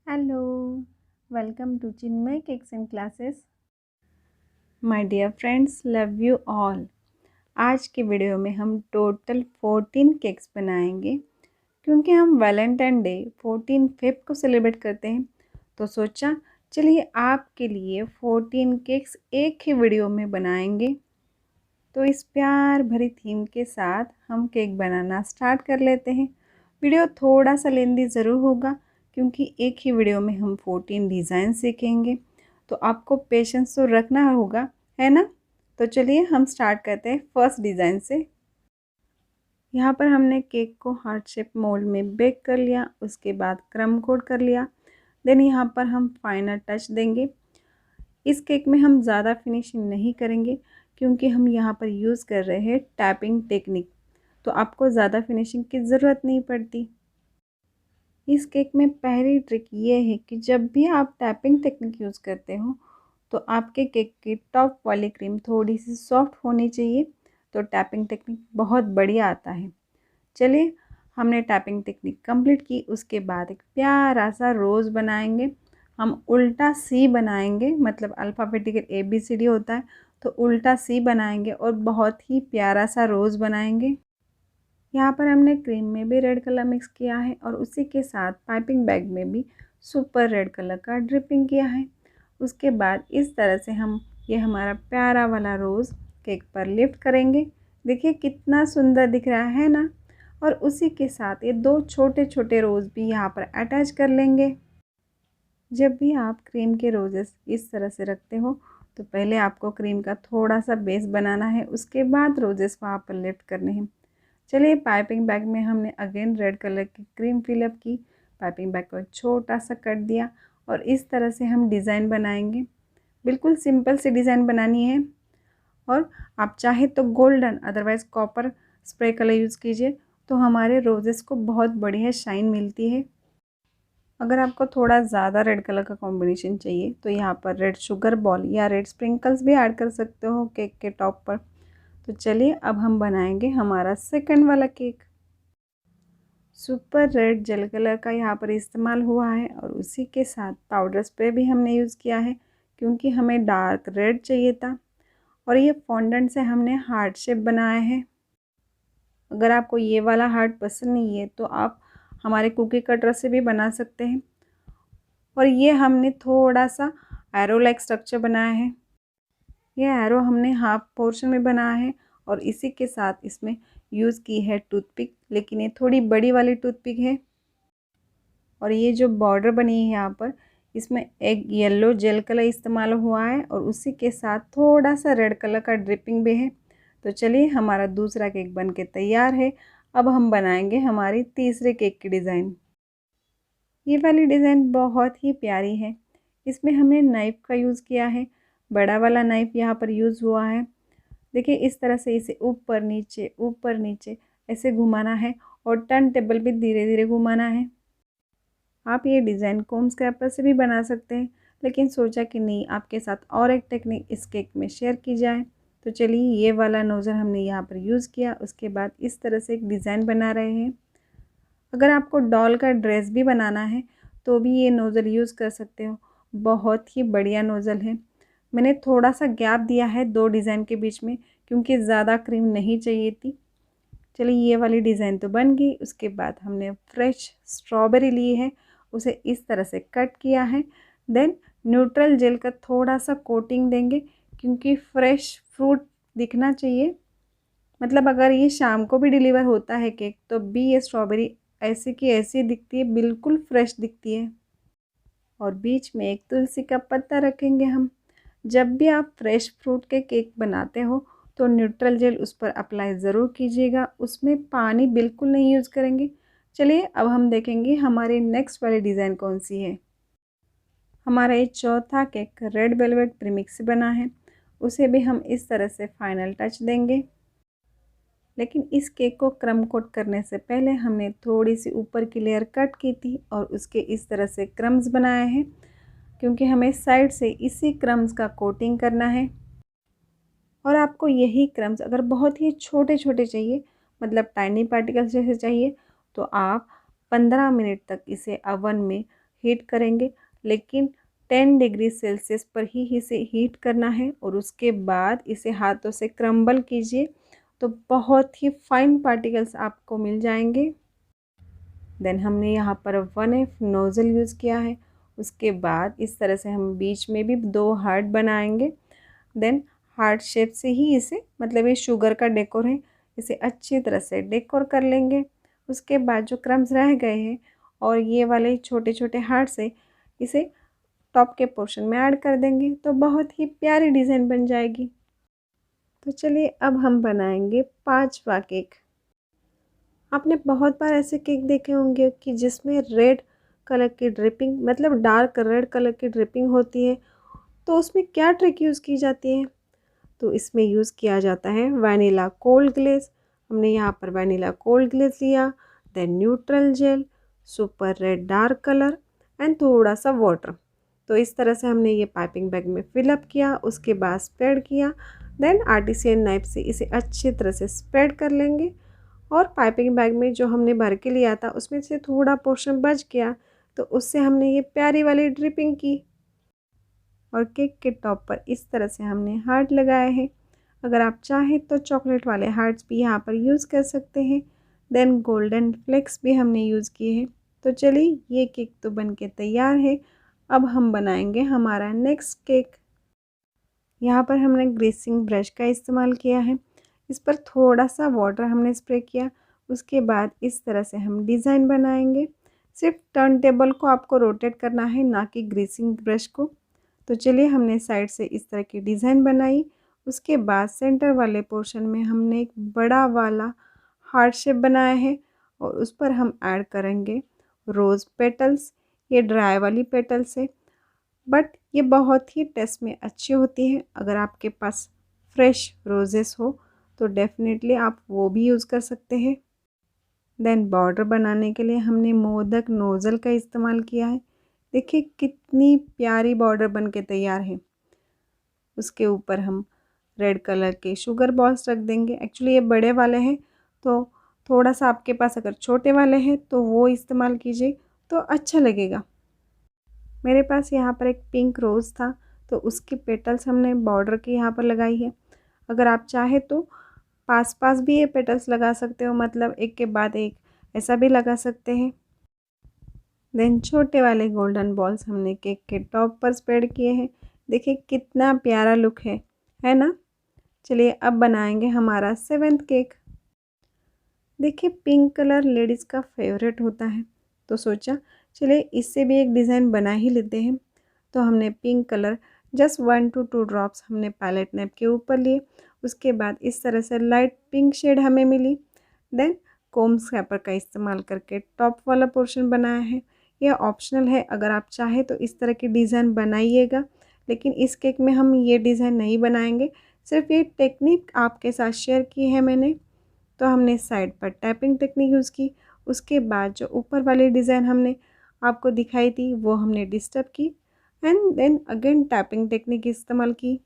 Hello, welcome to Chinmay cakes and classes. My dear friends, love you all. आज के video में हम total 14 cakes बनाएंगे क्योंकि हम वैलेंटाइन डे 14 फेब को सेलिब्रेट करते हैं। तो सोचा चलिए आपके लिए 14 केक्स एक ही वीडियो में बनाएंगे। तो इस प्यार भरी थीम के साथ हम केक बनाना स्टार्ट कर लेते हैं। वीडियो थोड़ा सा लेंदी ज़रूर होगा क्योंकि एक ही वीडियो में हम 14 डिज़ाइन सीखेंगे, तो आपको पेशेंस तो रखना होगा, है ना। तो चलिए हम स्टार्ट करते हैं फर्स्ट डिज़ाइन से। यहाँ पर हमने केक को हार्ट शेप मोल्ड में बेक कर लिया, उसके बाद क्रम कोट कर लिया। देन यहाँ पर हम फाइनल टच देंगे। इस केक में हम ज़्यादा फिनिशिंग नहीं करेंगे क्योंकि हम यहाँ पर यूज़ कर रहे हैं टैपिंग टेक्निक, तो आपको ज़्यादा फिनिशिंग की ज़रूरत नहीं पड़ती। इस केक में पहली ट्रिक ये है कि जब भी आप टैपिंग टेक्निक यूज़ करते हो तो आपके केक की टॉप वाली क्रीम थोड़ी सी सॉफ्ट होनी चाहिए, तो टैपिंग टेक्निक बहुत बढ़िया आता है। चलिए, हमने टैपिंग टेक्निक कंप्लीट की। उसके बाद एक प्यारा सा रोज़ बनाएंगे। हम उल्टा सी बनाएंगे, मतलब अल्फ़ाबेटिकल ABCD होता है, तो उल्टा सी बनाएंगे और बहुत ही प्यारा सा रोज़ बनाएंगे। यहाँ पर हमने क्रीम में भी रेड कलर मिक्स किया है और उसी के साथ पाइपिंग बैग में भी सुपर रेड कलर का ड्रिपिंग किया है। उसके बाद इस तरह से हम ये हमारा प्यारा वाला रोज़ केक पर लिफ्ट करेंगे। देखिए कितना सुंदर दिख रहा है ना। और उसी के साथ ये दो छोटे छोटे रोज़ भी यहाँ पर अटैच कर लेंगे। जब भी आप क्रीम के रोजेस इस तरह से रखते हो तो पहले आपको क्रीम का थोड़ा सा बेस बनाना है, उसके बाद रोजेस वहाँ पर लिफ्ट करने हैं। चलिए, पाइपिंग बैग में हमने अगेन रेड कलर की क्रीम फिलअप की। पाइपिंग बैग को एक छोटा सा कट दिया और इस तरह से हम डिज़ाइन बनाएंगे। बिल्कुल सिंपल सी डिज़ाइन बनानी है। और आप चाहे तो golden otherwise copper spray colour use कीजिए, तो हमारे रोजेस को बहुत बढ़िया शाइन मिलती है। अगर आपको थोड़ा ज़्यादा रेड कलर का कॉम्बिनेशन चाहिए तो यहाँ पर रेड शुगर बॉल या रेड स्प्रिंकल्स भी ऐड कर सकते हो केक के टॉप पर। तो चलिए, अब हम बनाएंगे हमारा सेकंड वाला cake. Super red jail colour का यहाँ पर इस्तेमाल हुआ है और उसी के साथ पाउडर स्प्रे भी हमने यूज़ किया है क्योंकि हमें डार्क रेड चाहिए था। और ये फॉन्डेंट से हमने हार्ट शेप बनाया है। अगर आपको ये वाला हार्ट पसंद नहीं है तो आप हमारे कुकी कटर से भी बना सकते हैं। और ये हमने थोड़ा सा एरो लाइक स्ट्रक्चर बनाया है। ये एरो हमने हाफ पोर्शन में बनाया है और इसी के साथ इसमें यूज़ की है टूथपिक, लेकिन ये थोड़ी बड़ी वाली टूथपिक है। और ये जो बॉर्डर बनी है यहाँ पर, इसमें एक येलो जेल कलर इस्तेमाल हुआ है और उसी के साथ थोड़ा सा रेड कलर का ड्रिपिंग भी है। तो चलिए, हमारा दूसरा केक बन के तैयार है। अब हम बनाएंगे हमारी तीसरे केक की डिज़ाइन। ये वाली डिज़ाइन बहुत ही प्यारी है। इसमें हमने नाइफ़ का यूज़ किया है। बड़ा वाला नाइफ़ यहाँ पर यूज़ हुआ है। देखिए इस तरह से इसे ऊपर नीचे ऐसे घुमाना है और टर्न टेबल भी धीरे धीरे घुमाना है। आप ये डिज़ाइन कोम स्क्रैपर से भी बना सकते हैं, लेकिन सोचा कि नहीं, आपके साथ और एक टेक्निक इस केक में शेयर की जाए। तो चलिए, ये वाला नोज़ल हमने यहाँ पर यूज़ किया। उसके बाद इस तरह से एक डिज़ाइन बना रहे हैं। अगर आपको डॉल का ड्रेस भी बनाना है तो भी ये नोज़ल यूज़ कर सकते हो। बहुत ही बढ़िया नोज़ल है। मैंने थोड़ा सा गैप दिया है दो डिज़ाइन के बीच में क्योंकि ज़्यादा क्रीम नहीं चाहिए थी। चलिए, ये वाली डिज़ाइन तो बन गई। उसके बाद हमने फ्रेश स्ट्रॉबेरी ली है, उसे इस तरह से कट किया है। देन न्यूट्रल जेल का थोड़ा सा कोटिंग देंगे क्योंकि फ्रेश फ्रूट दिखना चाहिए। मतलब अगर ये शाम को भी डिलीवर होता है केक तो भी ये स्ट्रॉबेरी ऐसी की ऐसी दिखती है, बिल्कुल फ्रेश दिखती है। और बीच में एक तुलसी का पत्ता रखेंगे हम। जब भी आप फ्रेश फ्रूट के केक बनाते हो तो न्यूट्रल जेल उस पर अप्लाई ज़रूर कीजिएगा, उसमें पानी बिल्कुल नहीं यूज़ करेंगे। चलिए, अब हम देखेंगे हमारी नेक्स्ट वाली डिज़ाइन कौन सी है। हमारा ये चौथा केक रेड वेलवेट प्रीमिक्स से बना है, उसे भी हम इस तरह से फाइनल टच देंगे। लेकिन इस केक को क्रम कोट करने से पहले हमने थोड़ी सी ऊपर की लेयर कट की थी और उसके इस तरह से क्रम्स बनाए हैं क्योंकि हमें साइड से इसी क्रम्स का कोटिंग करना है। और आपको यही क्रम्स अगर बहुत ही छोटे छोटे चाहिए, मतलब टाइनी पार्टिकल्स जैसे चाहिए, तो आप 15 मिनट तक इसे अवन में हीट करेंगे, लेकिन 10 डिग्री सेल्सियस पर ही इसे हीट करना है और उसके बाद इसे हाथों से क्रम्बल कीजिए तो बहुत ही फाइन पार्टिकल्स आपको मिल जाएंगे। देन हमने यहाँ पर 1F नोज़ल यूज़ किया है। उसके बाद इस तरह से हम बीच में भी 2 हार्ट बनाएंगे। देन हार्ट शेप से ही इसे, मतलब ये शुगर का डेकोर है, इसे अच्छी तरह से डेकोर कर लेंगे। उसके बाद जो क्रम्स रह गए हैं और ये वाले छोटे छोटे हार्ट है, इसे टॉप के पोर्शन में ऐड कर देंगे तो बहुत ही प्यारी डिज़ाइन बन जाएगी। तो चलिए अब हम बनाएंगे 5वां केक। आपने बहुत बार ऐसे केक देखे होंगे कि जिसमें रेड कलर की ड्रिपिंग, मतलब डार्क रेड कलर की ड्रिपिंग होती है। तो उसमें क्या ट्रिक यूज़ की जाती है? तो इसमें यूज़ किया जाता है वनीला कोल्ड ग्लेज़। हमने यहाँ पर वनीला कोल्ड ग्लेज़ लिया, then neutral gel, super red dark colour and थोड़ा सा वाटर। तो इस तरह से हमने ये पाइपिंग बैग में फिलअप किया। उसके बाद स्प्रेड किया। देन आर्टिसियन नाइफ से इसे अच्छी तरह से स्प्रेड कर लेंगे और पाइपिंग बैग में जो हमने भर के लिया था उसमें से थोड़ा पोर्शन बच गया, तो उससे हमने ये प्यारी वाली ड्रिपिंग की और केक के टॉप पर इस तरह से हमने हार्ट लगाए हैं। अगर आप चाहें तो चॉकलेट वाले हार्ट्स भी यहाँ पर यूज़ कर सकते हैं। देन गोल्डन फ्लेक्स भी हमने यूज़ किए हैं। तो चलिए ये केक तो बन के तैयार है। अब हम बनाएंगे हमारा नेक्स्ट केक। यहाँ पर हमने ग्रीसिंग ब्रश का इस्तेमाल किया है। इस पर थोड़ा सा वाटर हमने स्प्रे किया। उसके बाद इस तरह से हम डिज़ाइन बनाएंगे। सिर्फ टर्न टेबल को आपको रोटेट करना है, ना कि ग्रीसिंग ब्रश को। तो चलिए हमने साइड से इस तरह की डिज़ाइन बनाई। उसके बाद सेंटर वाले पोर्शन में हमने एक बड़ा वाला हार्ट शेप बनाया है और उस पर हम ऐड करेंगे रोज़ पेटल्स। ये ड्राई वाली पेटल्स है, बट ये बहुत ही टेस्ट में अच्छी होती है। अगर आपके पास फ्रेश रोजेस हो तो डेफिनेटली आप वो भी यूज़ कर सकते हैं। देन बॉर्डर बनाने के लिए हमने मोदक नोज़ल का इस्तेमाल किया है। देखिए कितनी प्यारी बॉर्डर बन के तैयार है। उसके ऊपर हम रेड कलर के शुगर बॉल्स रख देंगे। एक्चुअली ये बड़े वाले हैं, तो थोड़ा सा आपके पास अगर छोटे वाले हैं तो वो इस्तेमाल कीजिए तो अच्छा लगेगा। मेरे पास यहाँ पर एक पिंक रोज़ था, तो उसकी पेटल्स हमने बॉर्डर के यहाँ पर लगाई है। अगर आप चाहे तो पास पास भी ये पेटल्स लगा सकते हो, मतलब एक के बाद एक ऐसा भी लगा सकते हैं। देन छोटे वाले गोल्डन बॉल्स हमने केक के टॉप पर स्प्रेड किए हैं। देखिए कितना प्यारा लुक है ना। चलिए अब बनाएंगे हमारा 7th केक। देखिए पिंक कलर लेडीज़ का फेवरेट होता है, तो सोचा चलिए इससे भी एक डिज़ाइन बना ही लेते हैं। तो हमने pink colour just 1 to 2 drops हमने पैलेट नैप के ऊपर लिए। उसके बाद इस तरह से लाइट पिंक शेड हमें मिली। देन कोम स्क्रैपर का इस्तेमाल करके टॉप वाला पोर्शन बनाया है। यह ऑप्शनल है, अगर आप चाहे तो इस तरह की डिज़ाइन बनाइएगा, लेकिन इस केक में हम ये डिज़ाइन नहीं बनाएंगे। सिर्फ ये टेक्निक आपके साथ शेयर की है मैंने। तो हमने साइड पर टैपिंग टेक्निक यूज़ की। उसके बाद जो ऊपर वाली डिज़ाइन हमने आपको दिखाई थी वो हमने डिस्टर्ब की and then again tapping technique इस्तेमाल की।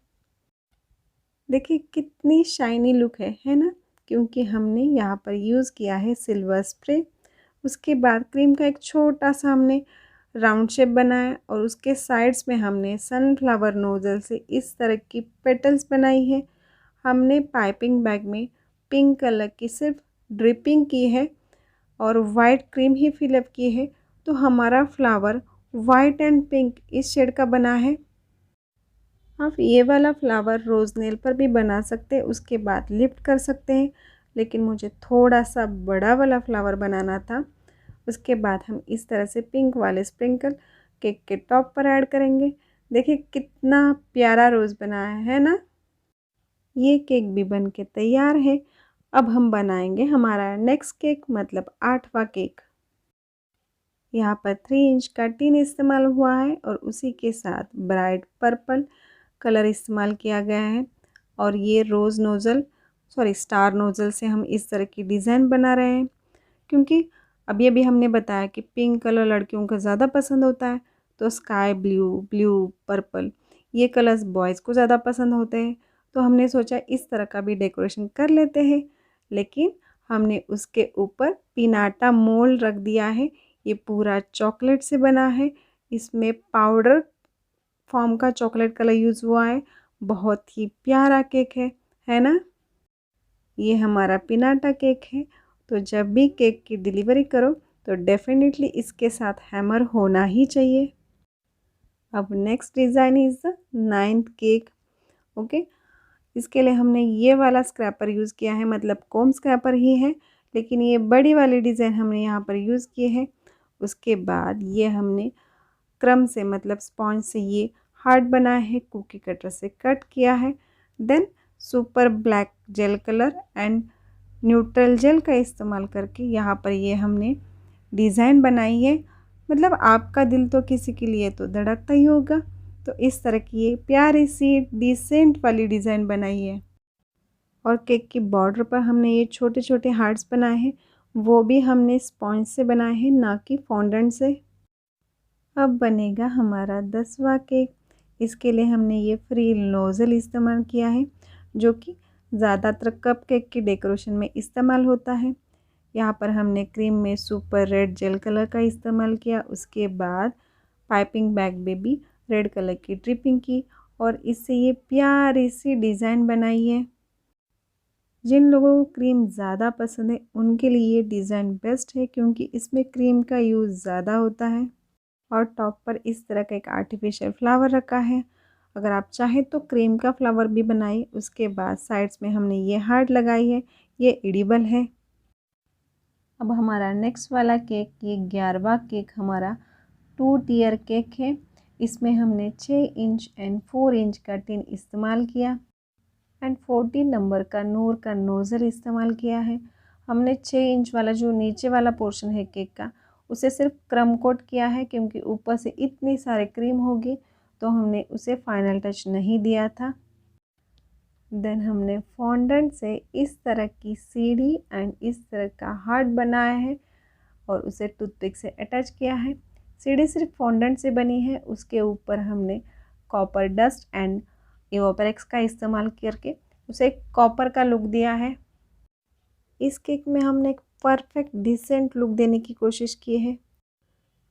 देखिए कितनी शाइनी लुक है ना, क्योंकि हमने यहाँ पर यूज़ किया है सिल्वर स्प्रे। उसके बाद क्रीम का एक छोटा सा हमने राउंड शेप बनाया और उसके साइड्स में हमने सनफ्लावर नोज़ल से इस तरह की पेटल्स बनाई है। हमने पाइपिंग बैग में पिंक कलर की सिर्फ ड्रिपिंग की है और वाइट क्रीम ही फिलअप की है, तो हमारा फ्लावर वाइट एंड पिंक इस शेड का बना है। आप ये वाला फ्लावर रोज़ नेल पर भी बना सकते हैं, उसके बाद लिफ्ट कर सकते हैं, लेकिन मुझे थोड़ा सा बड़ा वाला फ्लावर बनाना था। उसके बाद हम इस तरह से पिंक वाले स्प्रिंकल केक के टॉप पर ऐड करेंगे। देखिए कितना प्यारा रोज़ बनाया है ना। ये केक भी बन के तैयार है। अब हम बनाएंगे हमारा नेक्स्ट केक, मतलब 8वां केक। यहाँ पर 3 इंच का टिन इस्तेमाल हुआ है और उसी के साथ ब्राइट पर्पल कलर इस्तेमाल किया गया है। और ये रोज़ नोज़ल स्टार नोज़ल से हम इस तरह की डिज़ाइन बना रहे हैं, क्योंकि अभी अभी हमने बताया कि पिंक कलर लड़कियों को ज़्यादा पसंद होता है, तो स्काई ब्लू, ब्लू, पर्पल ये कलर्स बॉयज़ को ज़्यादा पसंद होते हैं। तो हमने सोचा इस तरह का भी डेकोरेशन कर लेते हैं, लेकिन हमने उसके ऊपर पिनाटा मोल्ड रख दिया है। ये पूरा चॉकलेट से बना है, इसमें पाउडर फॉर्म का चॉकलेट कलर यूज़ हुआ है। बहुत ही प्यारा केक है ना। ये हमारा पिनाटा केक है। तो जब भी केक की डिलीवरी करो तो डेफिनेटली इसके साथ हैमर होना ही चाहिए। अब next design is the 9th cake. Okay, इसके लिए हमने ये वाला स्क्रैपर यूज़ किया है, मतलब कोम स्क्रैपर ही है, लेकिन ये बड़ी वाली डिज़ाइन हमने यहाँ पर यूज़ किए हैं। उसके बाद ये हमने क्रम से मतलब स्पॉन्ज से ये हार्ट बनाया है, कुकी कटर से कट किया है। Then super black gel colour and neutral gel का इस्तेमाल करके यहाँ पर ये हमने डिज़ाइन बनाई है। मतलब आपका दिल तो किसी के लिए तो धड़कता ही होगा। तो इस तरह की ये प्यारी सी डिसेंट वाली डिज़ाइन बनाई है। और केक की बॉर्डर पर हमने ये छोटे छोटे हार्ट्स बनाए हैं, वो भी हमने स्पॉन्ज से बनाए हैं, ना कि फॉन्डेंट से। अब बनेगा हमारा 10वां केक। इसके लिए हमने ये फ्री नोज़ल इस्तेमाल किया है, जो कि ज़्यादातर कप केक की डेकोरेशन में इस्तेमाल होता है। यहाँ पर हमने क्रीम में सुपर रेड जेल कलर का इस्तेमाल किया। उसके बाद पाइपिंग बैग में भी रेड कलर की ड्रिपिंग की और इससे ये प्यारी सी डिज़ाइन बनाई है। जिन लोगों को क्रीम ज़्यादा पसंद है उनके लिए ये डिज़ाइन बेस्ट है, क्योंकि इसमें क्रीम का यूज़ ज़्यादा होता है। और टॉप पर इस तरह का एक आर्टिफिशियल फ्लावर रखा है। अगर आप चाहें तो क्रीम का फ्लावर भी बनाइए। उसके बाद साइड्स में हमने ये हार्ट लगाई है, ये एडिबल है। अब हमारा नेक्स्ट वाला केक, ये 11वां केक हमारा 2 टियर केक है। इसमें हमने 6 इंच एंड 4 इंच का टिन इस्तेमाल किया एंड 14 नंबर का नूर का नोज़ल इस्तेमाल किया है। हमने 6 इंच वाला जो नीचे वाला पोर्शन है केक का, उसे सिर्फ क्रम कोट किया है, क्योंकि ऊपर से इतनी सारे क्रीम होगी तो हमने उसे फाइनल टच नहीं दिया था। देन हमने फॉन्डेंट से इस तरह की सीढ़ी एंड इस तरह का हार्ट बनाया है और उसे टूथपिक से अटैच किया है। सीढ़ी सिर्फ फॉन्डेंट से बनी है। उसके ऊपर हमने कॉपर डस्ट एंड इवोपरेक्स का इस्तेमाल करके उसे कॉपर का लुक दिया है। इस केक में हमने एक परफेक्ट डिसेंट लुक देने की कोशिश की है।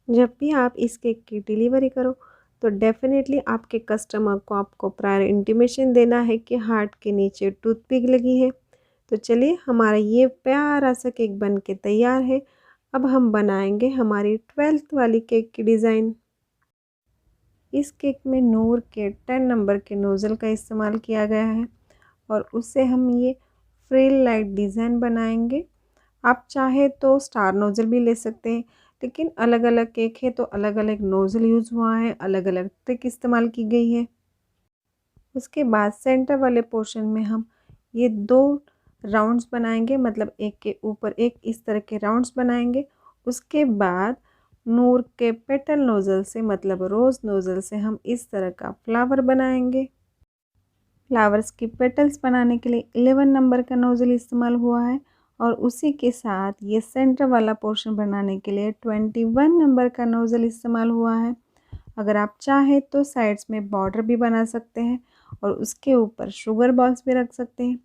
जब भी आप इस केक की डिलीवरी करो तो डेफिनेटली आपके कस्टमर को आपको प्रायर इंटीमेशन देना है कि हार्ट के नीचे टूथपिक लगी है। तो चलिए, हमारा ये प्यारा सा केक बन के तैयार है। अब हम बनाएंगे हमारी 12th वाली केक की डिज़ाइन। इस केक में नूर के 10 नंबर के नोज़ल का इस्तेमाल किया गया है और उससे हम ये फ्रिल लाइट डिज़ाइन बनाएंगे। आप चाहे तो स्टार नोज़ल भी ले सकते हैं, लेकिन अलग अलग केक है तो अलग अलग नोज़ल यूज़ हुआ है, अलग अलग ट्रिक इस्तेमाल की गई है। उसके बाद सेंटर वाले पोर्शन में हम ये 2 राउंड्स बनाएंगे, मतलब एक के ऊपर एक इस तरह के राउंड्स बनाएंगे। उसके बाद नूर के पेटल नोज़ल से, मतलब रोज़ नोज़ल से, हम इस तरह का फ्लावर बनाएंगे। फ्लावर्स की पेटल्स बनाने के लिए 11 नंबर का नोज़ल इस्तेमाल हुआ है और उसी के साथ ये सेंटर वाला पोर्शन बनाने के लिए 21 नंबर का नोज़ल इस्तेमाल हुआ है। अगर आप चाहें तो साइड्स में बॉर्डर भी बना सकते हैं और उसके ऊपर शुगर बॉल्स भी रख सकते हैं।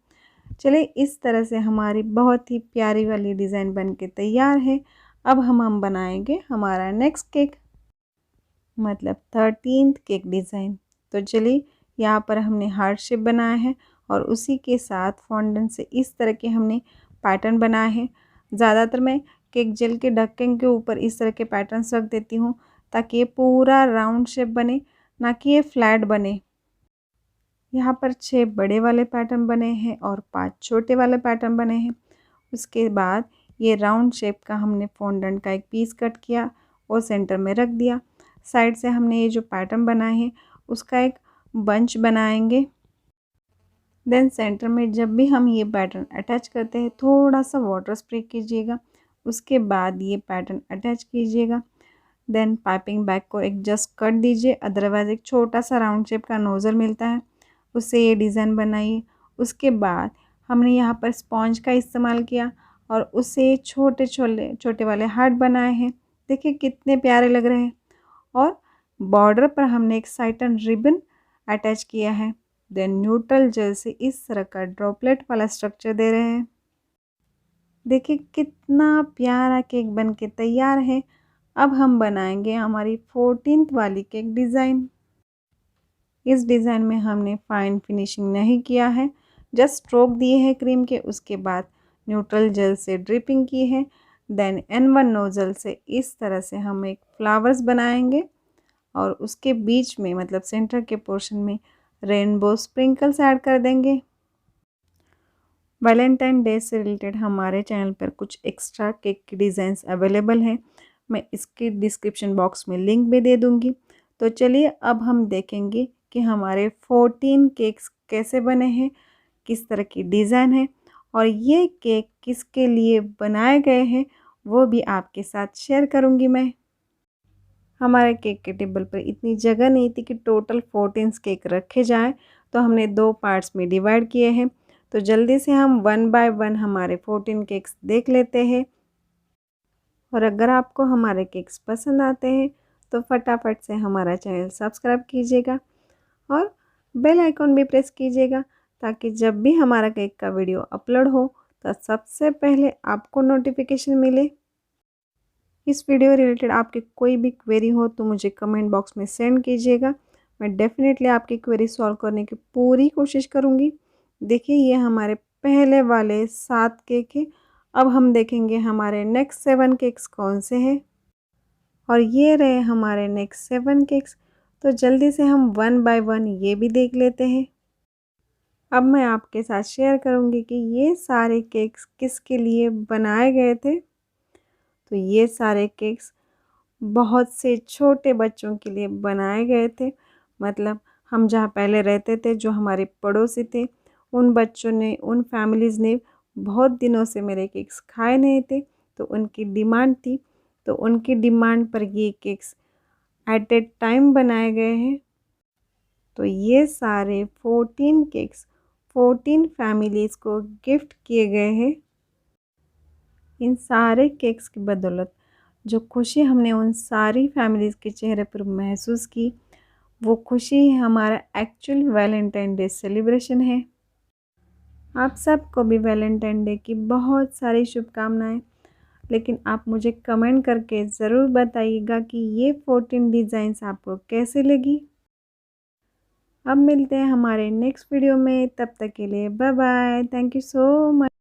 चलिए, इस तरह से हमारी बहुत ही प्यारी वाली डिज़ाइन बन के तैयार है। अब हम बनाएंगे हमारा नेक्स्ट केक, मतलब 13th केक डिज़ाइन। तो चलिए, यहाँ पर हमने हार्ट शेप बनाया है और उसी के साथ फॉन्डेंट से इस तरह के हमने पैटर्न बनाए हैं। ज़्यादातर मैं केक जेल के ढक्कन के ऊपर इस तरह के पैटर्न्स रख देती हूँ ताकि ये पूरा राउंड शेप बने, ना कि ये फ्लैट बने। यहाँ पर 6 बड़े वाले पैटर्न बने हैं और 5 छोटे वाले पैटर्न बने हैं। उसके बाद ये राउंड शेप का हमने फॉन्डेंट का एक पीस कट किया और सेंटर में रख दिया। साइड से हमने ये जो पैटर्न बनाए हैं उसका एक बंच बनाएंगे। देन सेंटर में जब भी हम ये पैटर्न अटैच करते हैं थोड़ा सा वाटर स्प्रे कीजिएगा। उसके बाद ये पैटर्न अटैच कीजिएगा। देन पाइपिंग बैग को एक जस्ट कट दीजिए, अदरवाइज़ एक छोटा सा राउंड शेप का नोज़ल मिलता है, उससे ये डिज़ाइन बनाइए। उसके बाद हमने यहाँ पर स्पॉन्ज का इस्तेमाल किया और उससे छोटे छोटे वाले हार्ट बनाए हैं। देखिए कितने प्यारे लग रहे हैं। और बॉर्डर पर हमने एक साइटन रिबन अटैच किया है। देन न्यूट्रल जेल से इस तरह का ड्रॉपलेट वाला स्ट्रक्चर दे रहे हैं। देखिए कितना प्यारा केक बन के तैयार है। अब हम बनाएंगे हमारी 14th वाली केक डिज़ाइन। इस डिज़ाइन में हमने फाइन फिनिशिंग नहीं किया है, जस्ट स्ट्रोक दिए हैं क्रीम के। उसके बाद न्यूट्रल जेल से ड्रिपिंग की है। देन N1 नोज़ल से इस तरह से हम एक फ्लावर्स बनाएंगे और उसके बीच में मतलब सेंटर के पोर्शन में रेनबो स्प्रिंकल्स ऐड कर देंगे। वैलेंटाइन डे से रिलेटेड हमारे चैनल पर कुछ एक्स्ट्रा केक की डिज़ाइंस अवेलेबल हैं, मैं इसके डिस्क्रिप्शन बॉक्स में लिंक भी दे दूँगी। तो चलिए अब हम देखेंगे कि हमारे 14 केक्स कैसे बने हैं, किस तरह की डिज़ाइन है और ये केक किसके लिए बनाए गए हैं वो भी आपके साथ शेयर करूँगी मैं। हमारे केक के टेबल पर इतनी जगह नहीं थी कि टोटल 14 केक रखे जाएँ, तो हमने 2 पार्ट्स में डिवाइड किए हैं। तो जल्दी से हम 1 बाय 1 हमारे 14 केक्स देख लेते हैं। और अगर आपको हमारे केक्स पसंद आते हैं तो फटाफट से हमारा चैनल सब्सक्राइब कीजिएगा और बेल आइकॉन भी प्रेस कीजिएगा, ताकि जब भी हमारा केक का वीडियो अपलोड हो तो सबसे पहले आपको नोटिफिकेशन मिले। इस वीडियो रिलेटेड आपकी कोई भी क्वेरी हो तो मुझे कमेंट बॉक्स में सेंड कीजिएगा, मैं डेफिनेटली आपकी क्वेरी सॉल्व करने की पूरी कोशिश करूँगी। देखिए ये हमारे पहले वाले 7 केक हैं। अब हम देखेंगे हमारे नेक्स्ट 7 केक्स कौन से हैं और ये रहे हमारे नेक्स्ट 7 केक्स। तो जल्दी से हम 1 बाय 1 ये भी देख लेते हैं। अब मैं आपके साथ शेयर करूँगी कि ये सारे केक्स किसके लिए बनाए गए थे। तो ये सारे केक्स बहुत से छोटे बच्चों के लिए बनाए गए थे। मतलब हम जहाँ पहले रहते थे, जो हमारे पड़ोसी थे, उन बच्चों ने, उन फैमिलीज़ ने बहुत दिनों से मेरे केक्स खाए नहीं थे, तो उनकी डिमांड थी। तो उनकी डिमांड पर ये केक्स एट ए टाइम बनाए गए हैं। तो ये सारे 14 केक्स 14 फैमिलीज़ को गिफ्ट किए गए हैं। इन सारे केक्स की बदौलत जो खुशी हमने उन सारी फैमिलीज़ के चेहरे पर महसूस की, वो खुशी ही हमारा एक्चुअल वैलेंटाइन डे सेलिब्रेशन है। आप सबको भी वैलेंटाइन डे की बहुत सारी शुभकामनाएं। लेकिन आप मुझे कमेंट करके ज़रूर बताइएगा कि ये 14 डिज़ाइंस आपको कैसे लगी। अब मिलते हैं हमारे नेक्स्ट वीडियो में, तब तक के लिए bye bye. Thank you so much.